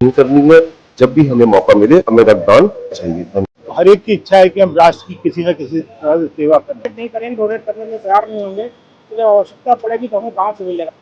करनी है। जब भी हमें मौका मिले हमें रक्तदान चाहिए। हर एक की इच्छा है कि हम राष्ट्र की किसी न किसी तरह से सेवा करें। नहीं करेंगे, डोनेट करने के लिए तैयार नहीं होंगे तो जब आवश्यकता पड़ेगी तो हमें कहाँ से मिलेगा।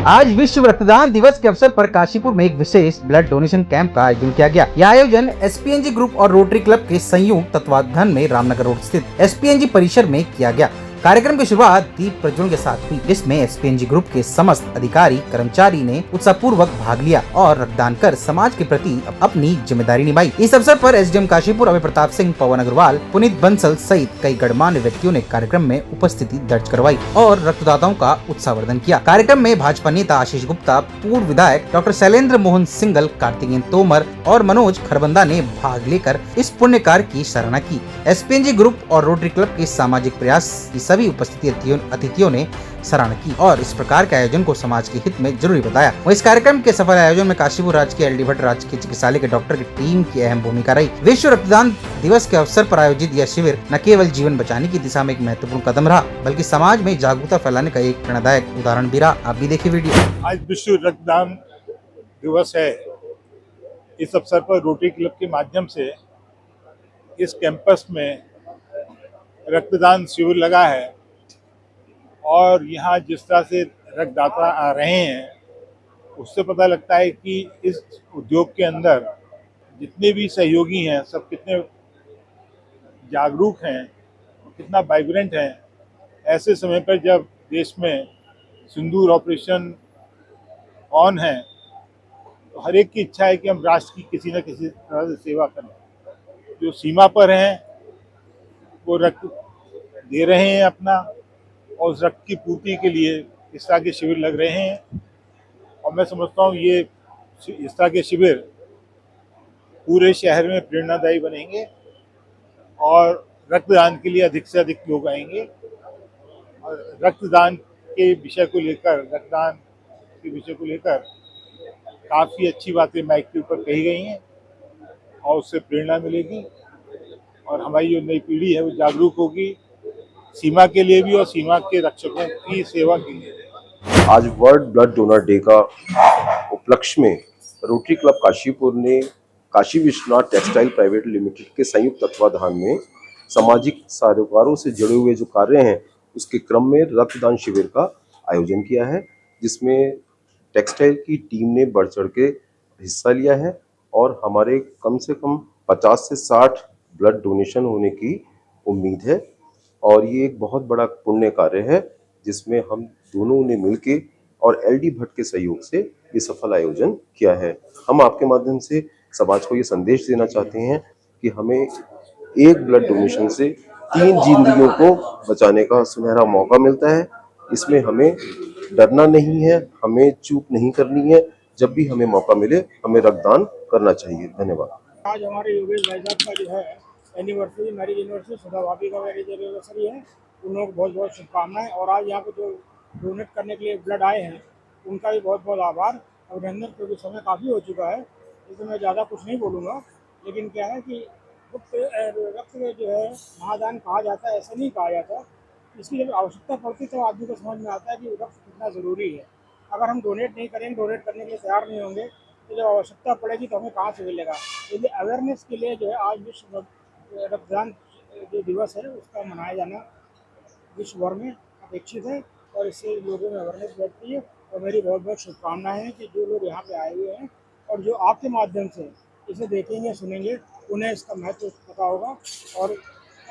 आज विश्व रक्तदान दिवस के अवसर पर काशीपुर में एक विशेष ब्लड डोनेशन कैंप का आयोजन किया गया। यह आयोजन एसपीएनजी ग्रुप और रोटरी क्लब के संयुक्त तत्वावधान में रामनगर रोड स्थित एसपीएनजी परिसर में किया गया। कार्यक्रम की शुरुआत दीप प्रज्वलन के साथ हुई, जिसमें एसपीएनजी ग्रुप के समस्त अधिकारी कर्मचारी ने उत्साहपूर्वक भाग लिया और रक्तदान कर समाज के प्रति अपनी जिम्मेदारी निभाई। इस अवसर पर एसडीएम काशीपुर अभय प्रताप सिंह, पवन अग्रवाल, पुनीत बंसल सहित कई गणमान्य व्यक्तियों ने कार्यक्रम में उपस्थिति दर्ज करवाई और रक्तदाताओं का उत्साहवर्धन किया। कार्यक्रम में भाजपा नेता आशीष गुप्ता, पूर्व विधायक डॉक्टर शैलेंद्र मोहन सिंगल, कार्तिकेय तोमर और मनोज खरबंदा ने भाग लेकर इस पुण्य कार्य की सराहना की। एसपीएनजी ग्रुप और रोटरी क्लब के सामाजिक प्रयास की सभी उपस्थित अतिथियों ने सराहना की और इस प्रकार के आयोजन को समाज के हित में जरूरी बताया। वह इस कार्यक्रम के सफल आयोजन में काशीपुर राजकीय एलडी भट्ट राजकीय चिकित्सालय के डॉक्टर की टीम की अहम भूमिका रही। विश्व रक्तदान दिवस के अवसर पर आयोजित यह शिविर न केवल जीवन बचाने की दिशा में एक महत्वपूर्ण कदम रहा, बल्कि समाज में जागरूकता फैलाने का एक प्रेरणादायक उदाहरण भी रहा। आप भी देखिए वीडियो। आज विश्व रक्तदान दिवस है। इस अवसर पर रोटरी क्लब के माध्यम से इस कैंपस में रक्तदान शिविर लगा है और यहाँ जिस तरह से रक्तदाता आ रहे हैं उससे पता लगता है कि इस उद्योग के अंदर जितने भी सहयोगी हैं सब कितने जागरूक हैं, कितना वाइब्रेंट हैं। ऐसे समय पर जब देश में सिंदूर ऑपरेशन ऑन है तो हर एक की इच्छा है कि हम राष्ट्र की किसी न किसी तरह से सेवा करें। जो सीमा पर हैं वो रक्त दे रहे हैं अपना, और उस रक्त की पूर्ति के लिए इस तरह के शिविर लग रहे हैं और मैं समझता हूँ ये इस तरह के शिविर पूरे शहर में प्रेरणादायी बनेंगे और रक्तदान के लिए अधिक से अधिक लोग आएंगे और रक्तदान के विषय को लेकर काफ़ी अच्छी बातें माइक के ऊपर कही गई हैं और उससे प्रेरणा मिलेगी और हमारी जो नई पीढ़ी है वो जागरूक होगी सीमा के लिए भी और सीमा के रक्षकों की सेवा के लिए। आज वर्ल्ड ब्लड डोनर डे का उपलक्ष्य में रोटरी क्लब काशीपुर ने Kashi Vishwanath textile private limited के संयुक्त तत्वाधान में सामाजिक सरोकारों से जुड़े हुए जो कार्य हैं उसके क्रम में रक्तदान शिविर का आयोजन किया है, जिसमें टेक्सटाइल की टीम ने बढ़ चढ़ के हिस्सा लिया है और हमारे कम से कम 50 से 60 ब्लड डोनेशन होने की उम्मीद है और ये एक बहुत बड़ा पुण्य कार्य है जिसमें हम दोनों ने मिलके और एलडी भट्ट के सहयोग से ये सफल आयोजन किया है। हम आपके माध्यम से समाज को ये संदेश देना चाहते हैं कि हमें एक ब्लड डोनेशन से 3 जिंदगियों को बचाने का सुनहरा मौका मिलता है। इसमें हमें डरना नहीं है, हमें चूक नहीं करनी है। जब भी हमें मौका मिले हमें रक्तदान करना चाहिए। धन्यवाद। आज हमारे योगेश भाई साहब का जो है एनिवर्सरी, मैरिज एनिवर्सरी, सुधा भाभी का मैरिज एनिवर्सरी है। उन लोगों को बहुत बहुत शुभकामनाएं और आज यहाँ पे जो डोनेट करने के लिए ब्लड आए हैं उनका भी बहुत बहुत आभार अभिनंदन, क्योंकि समय काफ़ी हो चुका है इसलिए मैं ज़्यादा कुछ नहीं बोलूँगा। लेकिन क्या है कि रक्त जो है महादान कहा जाता है, ऐसा नहीं कहा जाता। इसकी जब आवश्यकता पड़ती है तो आदमी को समझ में आता है कि रक्त कितना ज़रूरी है। अगर हम डोनेट नहीं करेंगे, डोनेट करने के लिए तैयार नहीं होंगे तो जब आवश्यकता पड़ेगी तो हमें कहाँ से मिलेगा। इसलिए अवेयरनेस के लिए जो है आज विश्व रक्तदान जो दिवस है उसका मनाया जाना विश्व भर में अपेक्षित है और इससे लोगों में अवेयरनेस बढ़ती है। और मेरी बहुत बहुत शुभकामनाएं हैं कि जो लोग यहाँ पे आए हुए हैं और जो आपके माध्यम से इसे देखेंगे सुनेंगे उन्हें इसका महत्व पता होगा और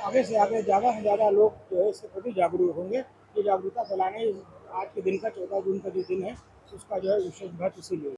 आगे से आगे ज़्यादा से ज़्यादा लोग जो है इसके प्रति जागरूक होंगे। ये जागरूकता फैलाने आज के दिन का 14 जून का जो दिन है उसका जो है विशेष महत्व इसीलिए।